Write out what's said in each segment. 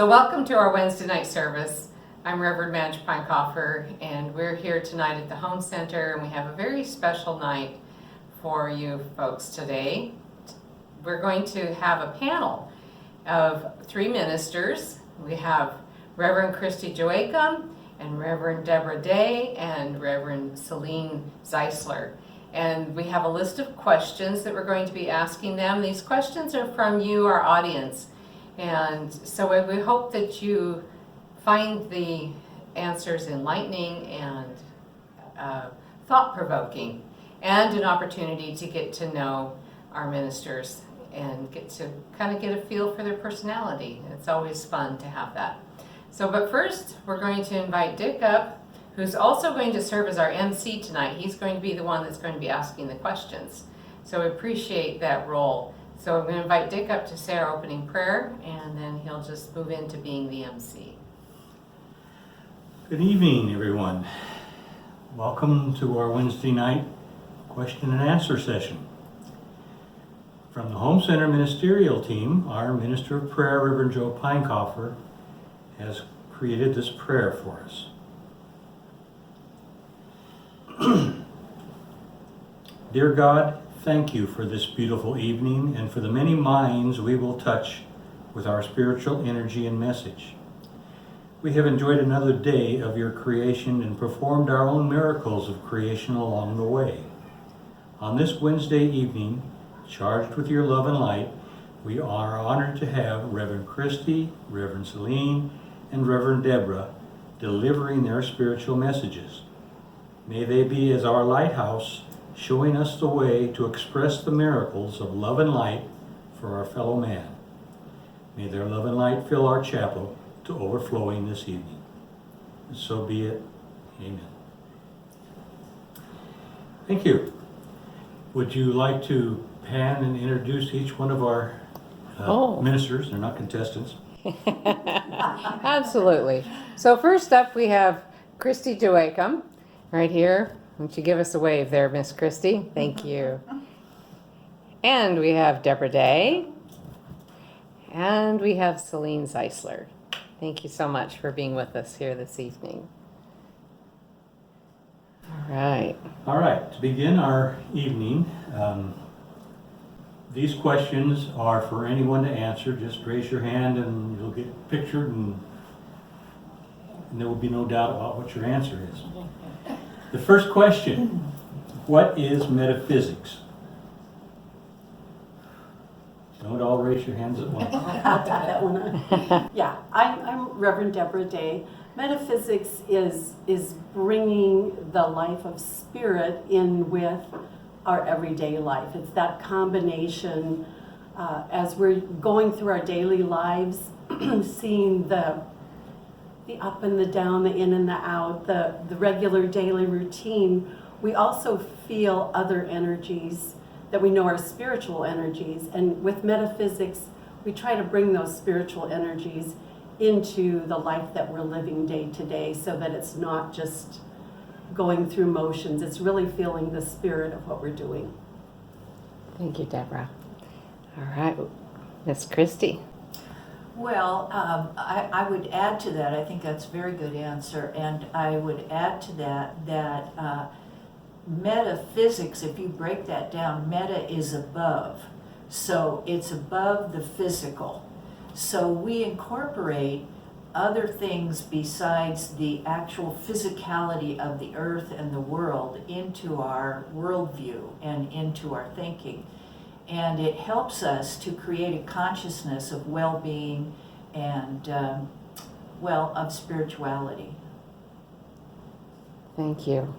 So welcome to our Wednesday night service. I'm Reverend Madge Pinekoffer, and we're here tonight at the Home Center, and we have a very special night for you folks today. We're going to have a panel of 3 ministers. We have Reverend Christie Joachim and Reverend Deborah and Reverend Selene Zeisler. And we have a list of questions that we're going to be asking them. These questions are from you, our audience. And so we hope that you find the answers enlightening and thought-provoking, and an opportunity to get to know our ministers and get to kind of get a feel for their personality. It's always fun to have that. So, but first, we're going to invite Dick up, who's also going to serve as our MC tonight. He's going to be the one that's going to be asking the questions. So we appreciate that role. So I'm going to invite Dick up to say our opening prayer, and then he'll just move into being the MC. Good evening, everyone. Welcome to our Wednesday night question and answer session. From the Home Center Ministerial Team, our Minister of Prayer, Reverend Joe Pinekoffer, has created this prayer for us. Dear God, thank you for this beautiful evening and for the many minds we will touch with our spiritual energy and message. We have enjoyed another day of your creation and performed our own miracles of creation along the way. On this Wednesday evening, charged with your love and light, we are honored to have Reverend Christie, Reverend Selene, and Reverend Deborah delivering their spiritual messages. May they be as our lighthouse, showing us the way to express the miracles of love and light for our fellow man. May their love and light fill our chapel to overflowing this evening. And so be it. Amen. Thank you. Would you like to pan and introduce each one of our ministers? They're not contestants. Absolutely. So first up, we have Christie Joachim right here. Why don't you give us a wave there, Miss Christie? Thank you. And we have Deborah Day. And we have Selene Zeisler. Thank you so much for being with us here this evening. All right. All right, to begin our evening, these questions are for anyone to answer. Just raise your hand and you'll get pictured, and there will be no doubt about what your answer is. The first question, what is metaphysics? Don't all raise your hands at once. I'll take that one. Yeah, I'm Reverend Deborah Day. Metaphysics is bringing the life of spirit in with our everyday life. It's that combination as we're going through our daily lives, seeing the up and the down, the in and the out, the regular daily routine. We also feel other energies that we know are spiritual energies. And with metaphysics, we try to bring those spiritual energies into the life that we're living day to day, so that it's not just going through motions. It's really feeling the spirit of what we're doing. Thank you, Deborah. All right, Miss Christie. Well, I would add to that, I think that's a very good answer, and I would add to that metaphysics, if you break that down, meta is above. So it's above the physical. So we incorporate other things besides the actual physicality of the earth and the world into our worldview and into our thinking. And it helps us to create a consciousness of well-being and, of spirituality. Thank you.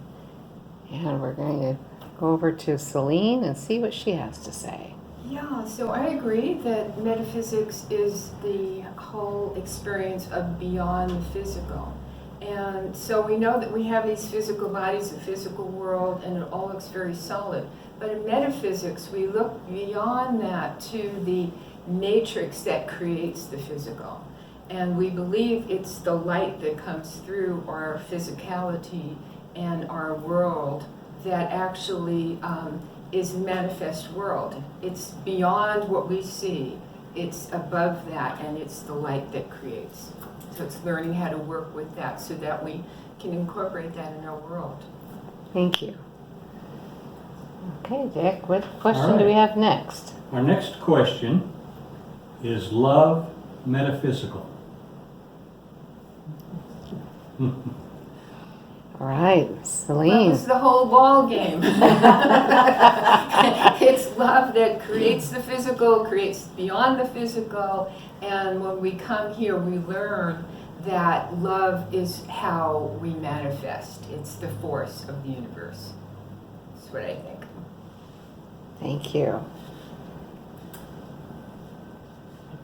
And we're going to go over to Selene and see what she has to say. Yeah, so I agree that metaphysics is the whole experience of beyond the physical. And so we know that we have these physical bodies, the physical world, and it all looks very solid. But in metaphysics, we look beyond that to the matrix that creates the physical. And we believe it's the light that comes through our physicality and our world that actually is manifest world. It's beyond what we see. it's above that, and it's the light that creates. So it's learning how to work with that so that we can incorporate that in our world. Thank you. Okay, Dick, what question All do we right. have next? Our next question is love metaphysical? All right, Love Selene. is the whole ball game. It's love that creates the physical, creates beyond the physical, and when we come here, we learn that love is how we manifest. It's the force of the universe. That's what I think. Thank you.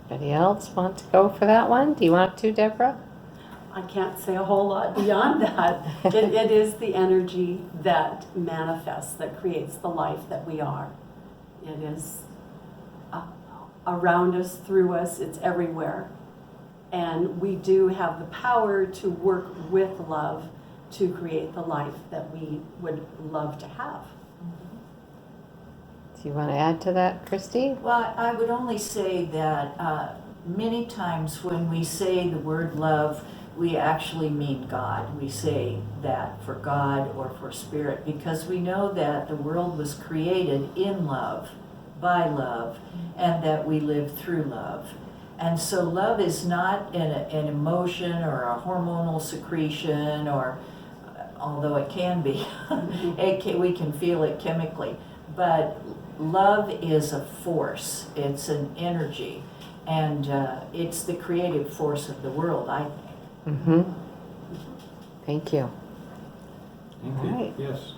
Anybody else want to go for that one? Do you want to, Deborah? I can't say a whole lot beyond that. It is the energy that manifests, that creates the life that we are. It is around us, through us, it's everywhere. And we do have the power to work with love to create the life that we would love to have. Do you want to add to that, Christie? Well, I would only say that many times when we say the word love, we actually mean God. We say that for God or for spirit because we know that the world was created in love, by love, and that we live through love. And so love is not an emotion or a hormonal secretion, or although it can be, we can feel it chemically. But love is a force, it's an energy, and it's the creative force of the world, I think. Mm-hmm. Thank you. Thank All you. right. Yes.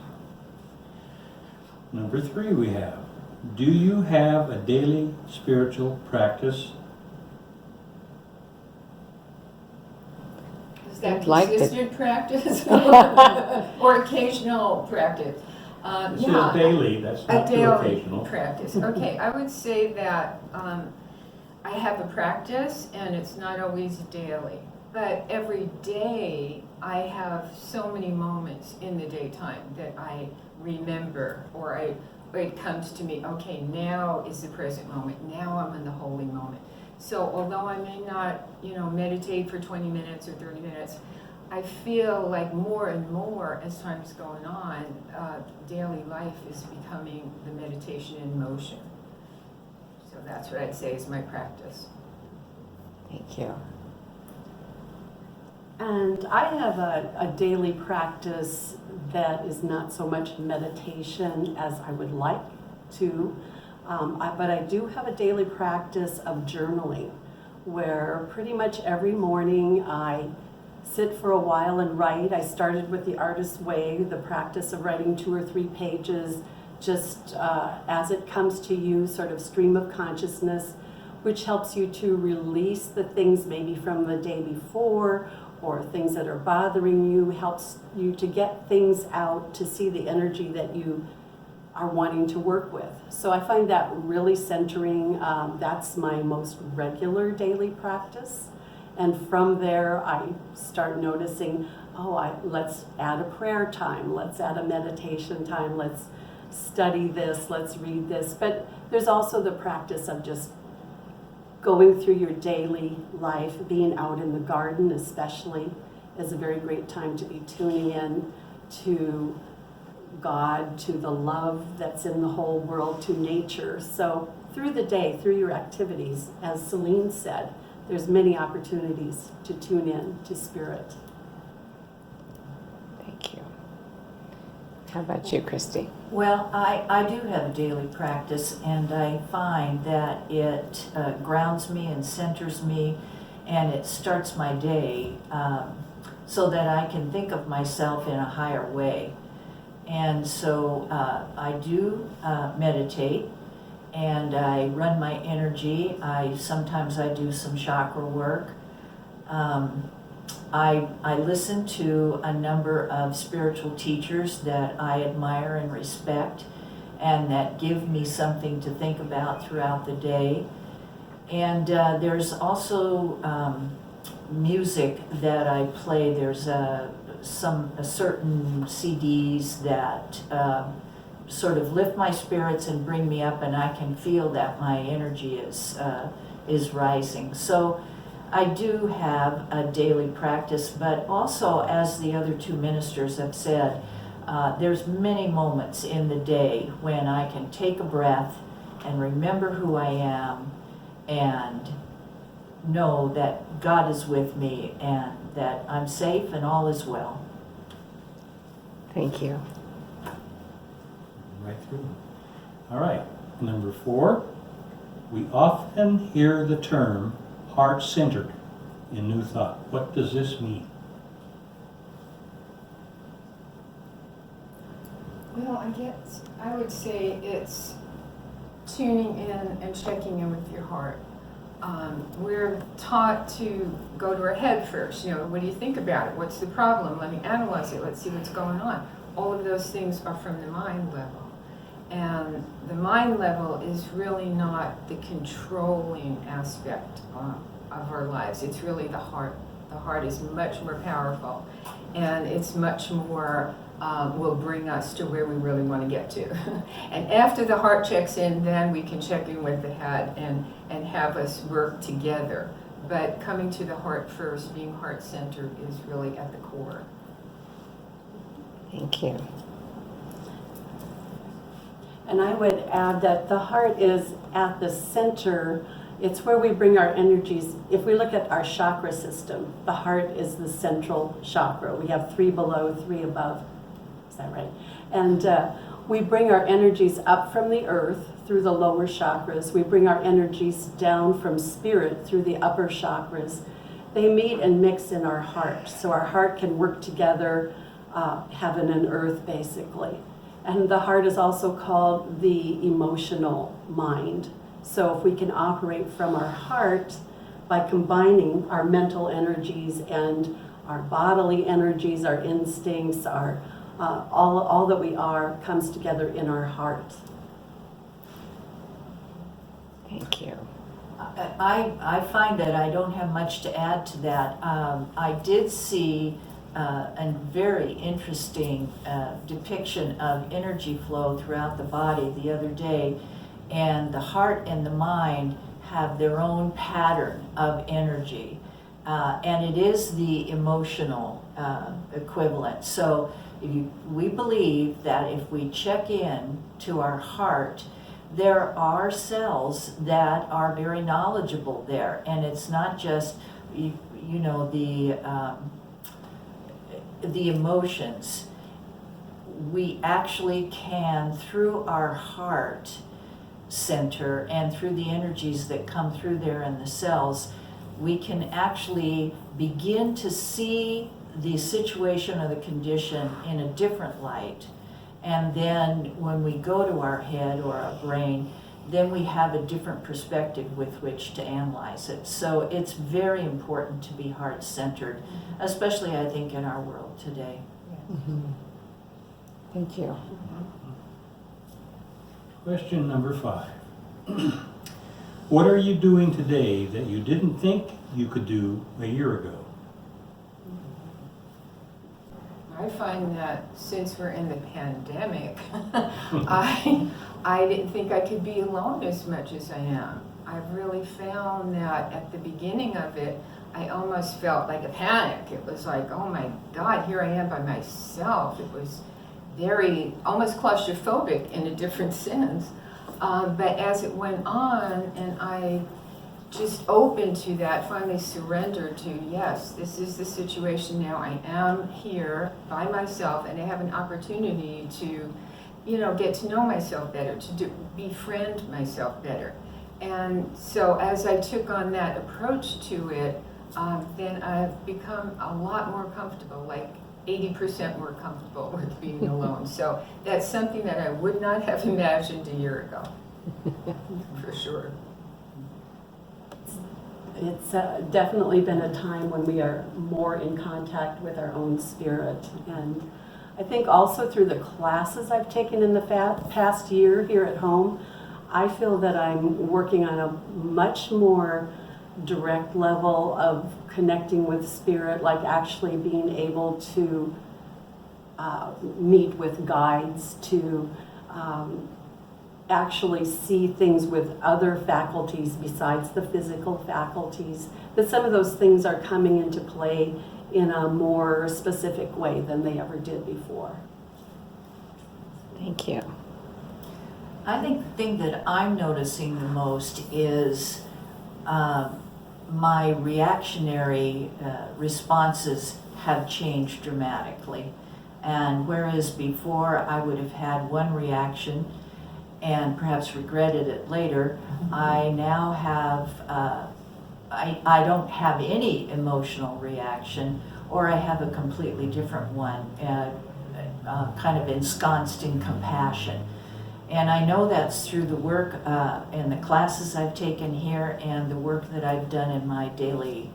Number 3 we have, do you have a daily spiritual practice? Is that I'd like to- consistent practice or occasional practice? This is daily, that's A not too daily occasional. practice. Okay, I would say that I have a practice and it's not always daily. But every day I have so many moments in the daytime that I remember, or it comes to me, okay, now is the present moment. Now I'm in the holy moment. So although I may not, meditate for 20 minutes or 30 minutes, I feel like more and more as time's going on, daily life is becoming the meditation in motion. So that's what I'd say is my practice. Thank you. And I have a daily practice that is not so much meditation as I would like to, but I do have a daily practice of journaling, where pretty much every morning I sit for a while and write. I started with the Artist's Way, the practice of writing 2 or 3 pages, just as it comes to you, sort of stream of consciousness, which helps you to release the things maybe from the day before, or things that are bothering you, helps you to get things out, to see the energy that you are wanting to work with. So I find that really centering. That's my most regular daily practice. And from there, I start noticing, let's add a prayer time, let's add a meditation time, let's study this, let's read this. But there's also the practice of just going through your daily life, being out in the garden especially, is a very great time to be tuning in to God, to the love that's in the whole world, to nature. So through the day, through your activities, as Selene said, there's many opportunities to tune in to spirit. Thank you. How about you, Christie? Well, I do have a daily practice, and I find that it grounds me and centers me, and it starts my day so that I can think of myself in a higher way. And so I do meditate, and I run my energy. Sometimes I do some chakra work. I listen to a number of spiritual teachers that I admire and respect, and that give me something to think about throughout the day. And there's also music that I play. There's certain CDs that sort of lift my spirits and bring me up, and I can feel that my energy is rising. So I do have a daily practice, but also, as the other two ministers have said, there's many moments in the day when I can take a breath and remember who I am and know that God is with me and that I'm safe and all is well. Thank you. Right through. All right, number 4. We often hear the term heart-centered in New Thought. What does this mean? Well, I guess I would say it's tuning in and checking in with your heart. We're taught to go to our head first. What do you think about it? What's the problem? Let me analyze it. Let's see what's going on. All of those things are from the mind level. And the mind level is really not the controlling aspect of our lives. It's really the heart. The heart is much more powerful, and it's much more will bring us to where we really want to get to. And after the heart checks in, then we can check in with the head and have us work together. But coming to the heart first, being heart-centered, is really at the core. Thank you. And I would add that the heart is at the center. It's where we bring our energies. If we look at our chakra system, the heart is the central chakra. We have 3 below, 3 above. Is that right? And we bring our energies up from the earth through the lower chakras. We bring our energies down from spirit through the upper chakras. They meet and mix in our heart. So our heart can work together, heaven and earth, basically. And the heart is also called the emotional mind. So if we can operate from our heart by combining our mental energies and our bodily energies, our instincts, our all that we are comes together in our heart. Thank you. I find that I don't have much to add to that. I did see a very interesting depiction of energy flow throughout the body the other day, and the heart and the mind have their own pattern of energy, and it is the emotional equivalent. So we believe that if we check in to our heart, there are cells that are very knowledgeable there, and it's not just the emotions. We actually can, through our heart center and through the energies that come through there in the cells, we can actually begin to see the situation or the condition in a different light. And then when we go to our head or our brain, then we have a different perspective with which to analyze it. So it's very important to be heart-centered, especially I think in our world today. Mm-hmm. Thank you. Question number 5. What are you doing today that you didn't think you could do a year ago? I find that since we're in the pandemic, I didn't think I could be alone as much as I am. I've really found that at the beginning of it, I almost felt like a panic. It was like, oh my God, here I am by myself. It was very, almost claustrophobic in a different sense. But as it went on and I just open to that, finally surrendered to, yes, this is the situation now. I am here by myself, and I have an opportunity to, get to know myself better, to befriend myself better. And so as I took on that approach to it, then I've become a lot more comfortable, like 80% more comfortable with being alone. So that's something that I would not have imagined a year ago, for sure. It's definitely been a time when we are more in contact with our own spirit. And I think also through the classes I've taken in the past year here at home, I feel that I'm working on a much more direct level of connecting with spirit, like actually being able to meet with guides, to actually see things with other faculties besides the physical faculties, that some of those things are coming into play in a more specific way than they ever did before. Thank you. I think the thing that I'm noticing the most is my reactionary responses have changed dramatically. And whereas before I would have had one reaction and perhaps regretted it later, I now have, I don't have any emotional reaction, or I have a completely different one, kind of ensconced in compassion. And I know that's through the work and the classes I've taken here and the work that I've done in my daily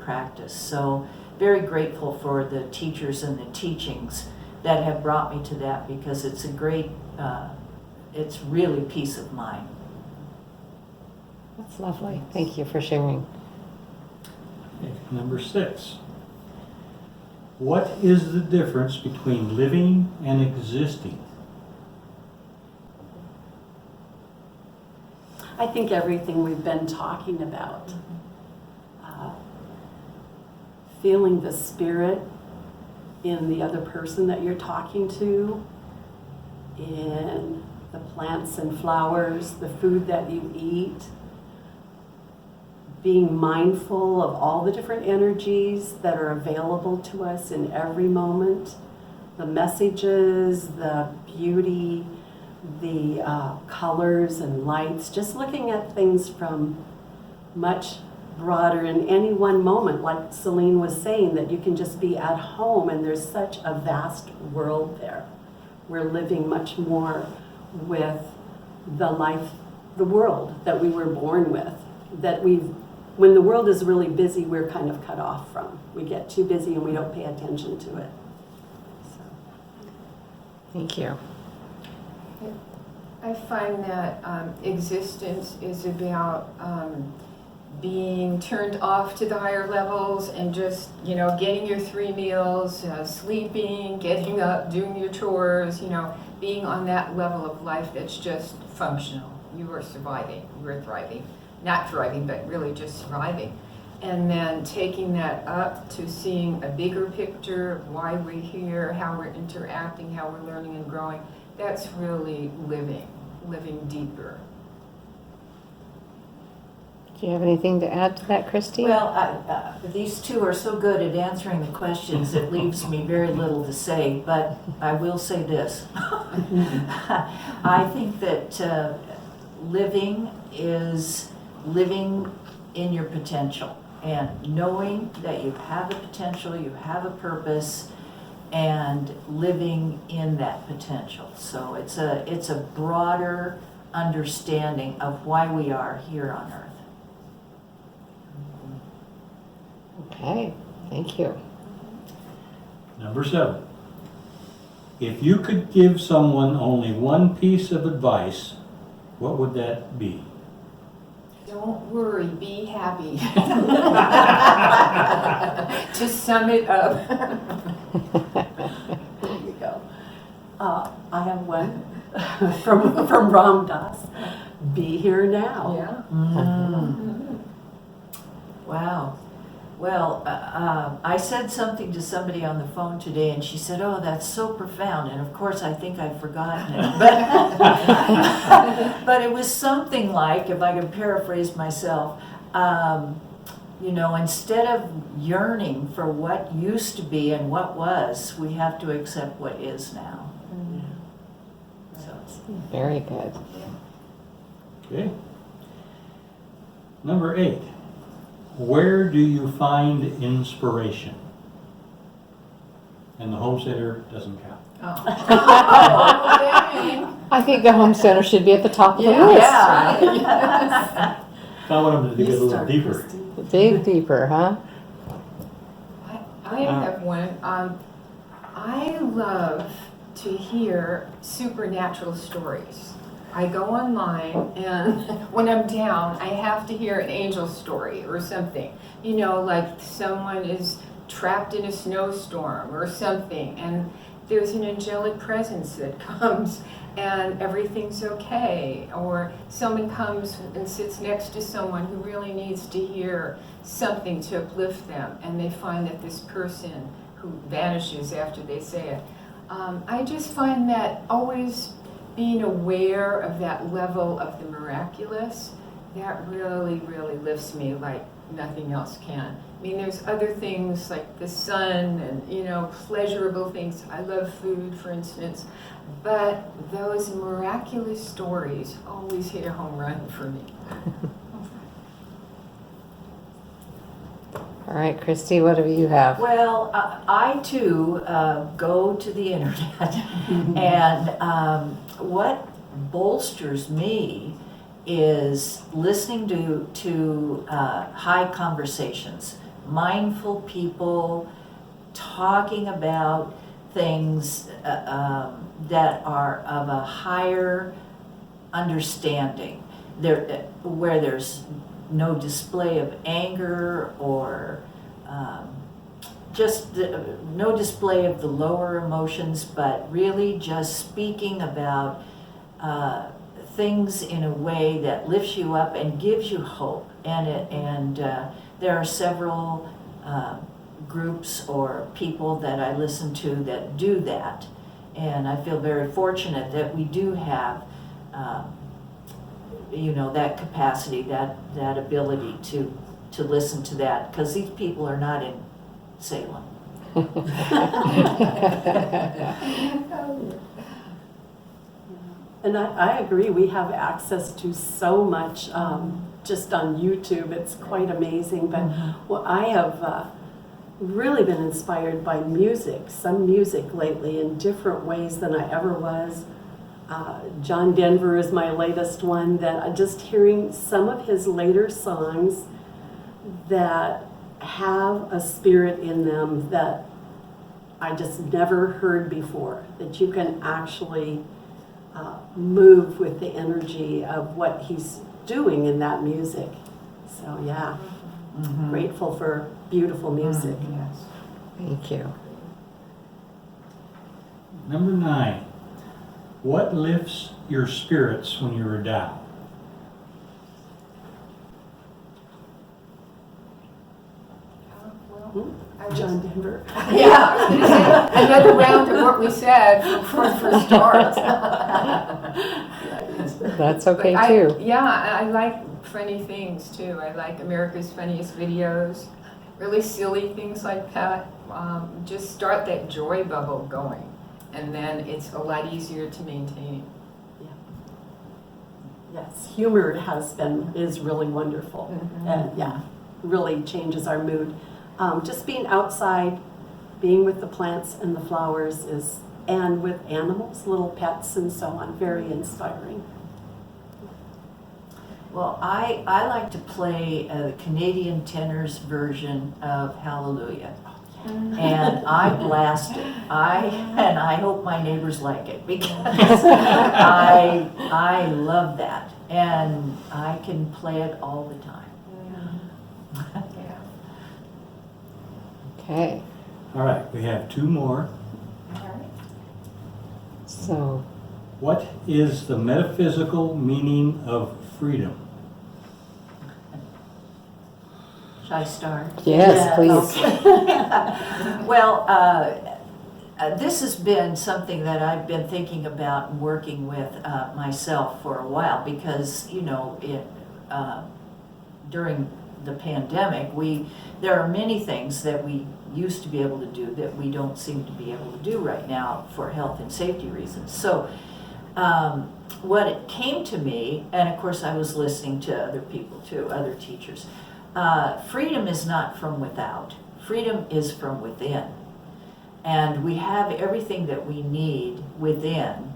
practice. So very grateful for the teachers and the teachings that have brought me to that, because it's a great, it's really peace of mind. That's lovely. Thank you for sharing. Okay, number 6. What is the difference between living and existing? I think everything we've been talking about, feeling the spirit in the other person that you're talking to, in the plants and flowers, the food that you eat, being mindful of all the different energies that are available to us in every moment, the messages, the beauty, the colors and lights, just looking at things from much broader in any one moment, like Selene was saying, that you can just be at home and there's such a vast world there. We're living much more with the life, the world that we were born with, that when the world is really busy, we're kind of cut off from. We get too busy and we don't pay attention to it. So. Thank you. I find that existence is about being turned off to the higher levels and just, getting your 3 meals, sleeping, getting up, doing your chores, being on that level of life that's just functional. You are surviving, you are thriving. Not thriving, but really just surviving. And then taking that up to seeing a bigger picture of why we're here, how we're interacting, how we're learning and growing. That's really living deeper. Do you have anything to add to that, Christie? Well, these two are so good at answering the questions, it leaves me very little to say, but I will say this. I think that living is living in your potential and knowing that you have a potential, you have a purpose, and living in that potential. So it's a broader understanding of why we are here on earth. Okay, thank you. Number 7. If you could give someone only one piece of advice, what would that be? Don't worry, be happy. To sum it up. There you go. I have one from Ram Dass. Be here now. Yeah. Mm-hmm. Wow. Well, I said something to somebody on the phone today, and she said, "Oh, that's so profound." And of course, I think I've forgotten it. But it was something like, if I could paraphrase myself, instead of yearning for what used to be and what was, we have to accept what is now. So, Very good. Okay. Number 8. Where do you find inspiration? And the home center doesn't count. Oh. I think the home center should be at the top of the Yeah. list. Yeah. I want them to get a little Start, deeper. Christie. Dig deeper, huh? I have one. I love to hear supernatural stories. I go online, and when I'm down, I have to hear an angel story or something. Like someone is trapped in a snowstorm or something, and there's an angelic presence that comes and everything's okay, or someone comes and sits next to someone who really needs to hear something to uplift them, and they find that this person who vanishes after they say it. I just find that always being aware of that level of the miraculous, that really, really lifts me like nothing else can. I mean, there's other things like the sun and, you know, pleasurable things. I love food, for instance, but those miraculous stories always hit a home run for me. All right, Christie, what do you have? Well, I too go to the internet, and what bolsters me is listening to high conversations, mindful people talking about things that are of a higher understanding, where there's no display of anger or no display of the lower emotions, but really just speaking about things in a way that lifts you up and gives you hope. And there are several groups or people that I listen to that do that, and I feel very fortunate that we do have you know, that capacity, that ability to listen to that, because these people are not in Salem. And I agree, we have access to so much just on YouTube. It's quite amazing. But well, I have really been inspired by some music lately in different ways than I ever was. John Denver is my latest one, that just hearing some of his later songs that have a spirit in them that I just never heard before, that you can actually move with the energy of what he's doing in that music. So yeah, grateful for beautiful music. Yes. Thank you. Number 9. What lifts your spirits when you're down? John Denver. Yeah, I was gonna say, another round of what we said for start. That's okay But too. I like funny things too. I like America's Funniest Videos, really silly things like that. Just start that joy bubble going, and then it's a lot easier to maintain. Yes, humor is really wonderful, and yeah, really changes our mood. Just being outside, being with the plants and the flowers and with animals, little pets and so on, very inspiring. Well, I like to play a Canadian Tenors version of Hallelujah. And I blast it. I hope my neighbors like it, because I love that, and I can play it all the time. Okay. All right, we have 2 more. So, What is the metaphysical meaning of freedom? Should I start? yes, please. Okay. Well, this has been something that I've been thinking about and working with myself for a while, because, you know, during the pandemic, there are many things that we used to be able to do that we don't seem to be able to do right now for health and safety reasons. So what it came to me, and of course I was listening to other people too, other teachers, freedom is not from without. Freedom is from within. And we have everything that we need within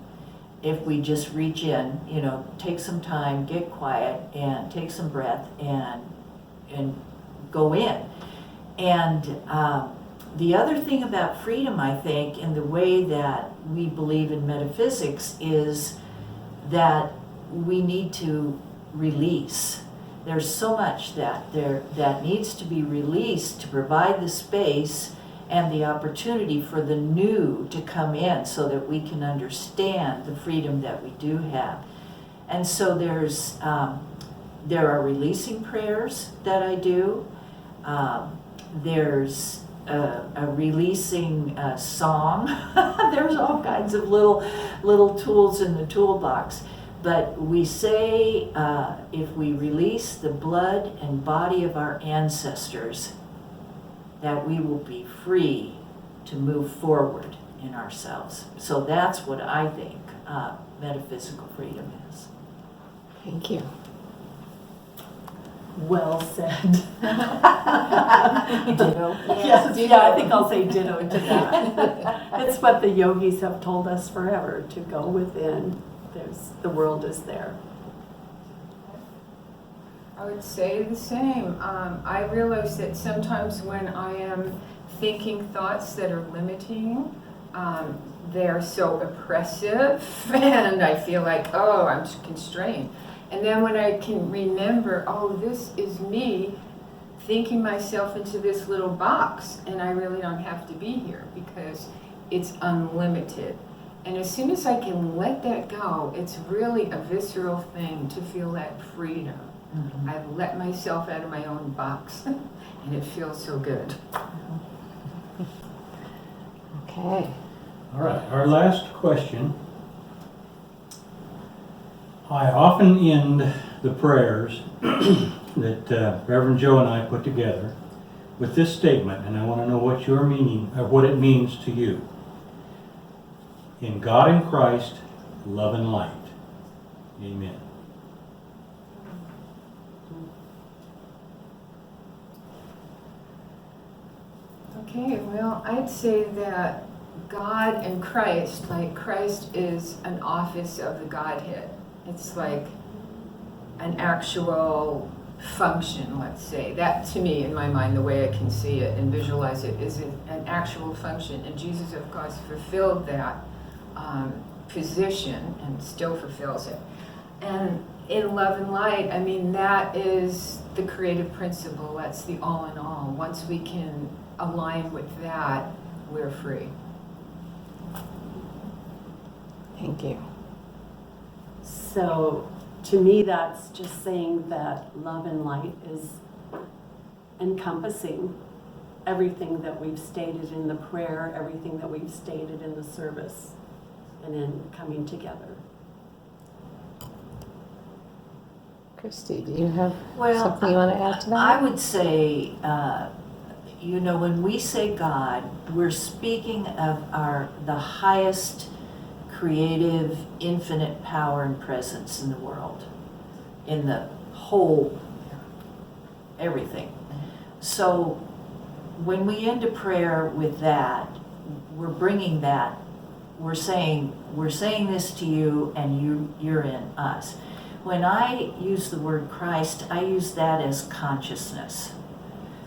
if we just reach in, you know, take some time, get quiet, and take some breath and go in. And the other thing about freedom, I think, in the way that we believe in metaphysics, is that we need to release. There's so much that needs to be released to provide the space and the opportunity for the new to come in so that we can understand the freedom that we do have. And so there are releasing prayers that I do. There's a releasing song. There's all kinds of little tools in the toolbox. But we say if we release the blood and body of our ancestors, that we will be free to move forward in ourselves. So that's what I think metaphysical freedom is. Thank you. Well said. Ditto. Yes, yeah, I think I'll say ditto to that. It's what the yogis have told us forever, to go within. The world is there. I would say the same. I realize that sometimes when I am thinking thoughts that are limiting, they're so oppressive and I feel like, oh, I'm constrained. And then when I can remember, oh, this is me thinking myself into this little box and I really don't have to be here because it's unlimited. And as soon as I can let that go, it's really a visceral thing to feel that freedom. Mm-hmm. I've let myself out of my own box and it feels so good. Okay. All right, our last question. I often end the prayers that Reverend Joe and I put together with this statement, and I want to know what your meaning, what it means to you. In God and Christ, love and light. Amen. Okay, well, I'd say that God and Christ, like Christ is an office of the Godhead. It's like an actual function, let's say. That, to me, in my mind, the way I can see it and visualize it, is an actual function. And Jesus, of course, fulfilled that position and still fulfills it. And in love and light, I mean, that is the creative principle. That's the all in all. Once we can align with that, we're free. Thank you. So to me, that's just saying that love and light is encompassing everything that we've stated in the prayer, everything that we've stated in the service, and in coming together. Christie, do you have Well, something you want to add to that? I would say, when we say God, we're speaking of the highest creative, infinite power and presence in the world, in the whole, everything. So when we end a prayer with that, we're bringing that, we're saying this to you and you're in us. When I use the word Christ, I use that as consciousness.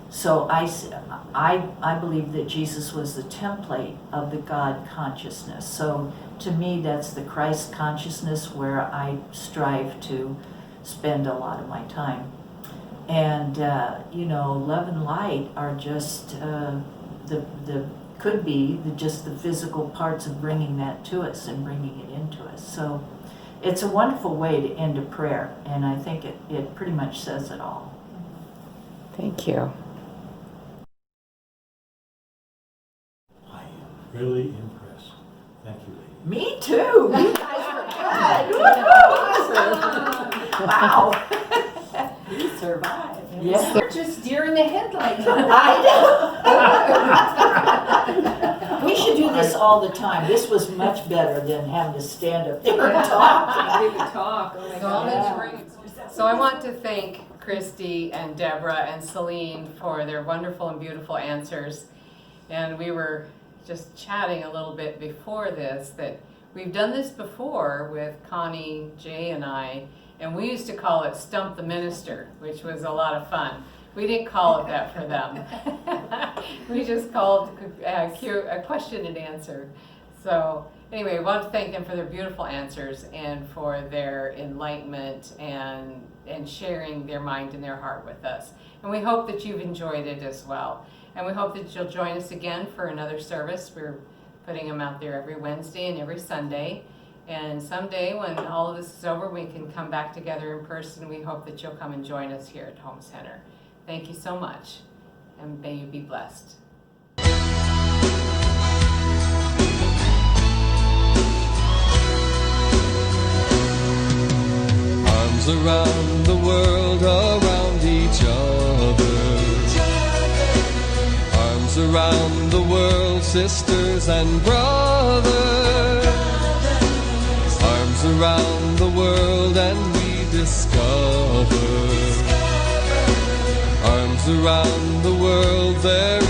So I believe that Jesus was the template of the God consciousness. So to me, that's the Christ consciousness where I strive to spend a lot of my time. And, love and light are just could be just the physical parts of bringing that to us and bringing it into us. So it's a wonderful way to end a prayer, and I think it pretty much says it all. Thank you. I am really impressed. Thank you, lady. Me too. You guys were good. Wow. We survived. Yeah. We're just deer in the headlights. We should do this all the time. This was much better than having to stand up there and talk. We could talk. Oh my God. So I want to thank Christie and Deborah and Selene for their wonderful and beautiful answers. And we were just chatting a little bit before this that we've done this before with Connie, Jay, and I, and we used to call it Stump the Minister, which was a lot of fun. We didn't call it that for them. We just called a question and answer. So anyway, I want to thank them for their beautiful answers and for their enlightenment and sharing their mind and their heart with us. And we hope that you've enjoyed it as well. And we hope that you'll join us again for another service. We're putting them out there every Wednesday and every Sunday. And someday when all of this is over, we can come back together in person. We hope that you'll come and join us here at Home Center. Thank you so much, and may you be blessed. Arms around the world, around each other. Arms around the world, sisters and brothers. Arms around the world and we discover. Arms around the world, there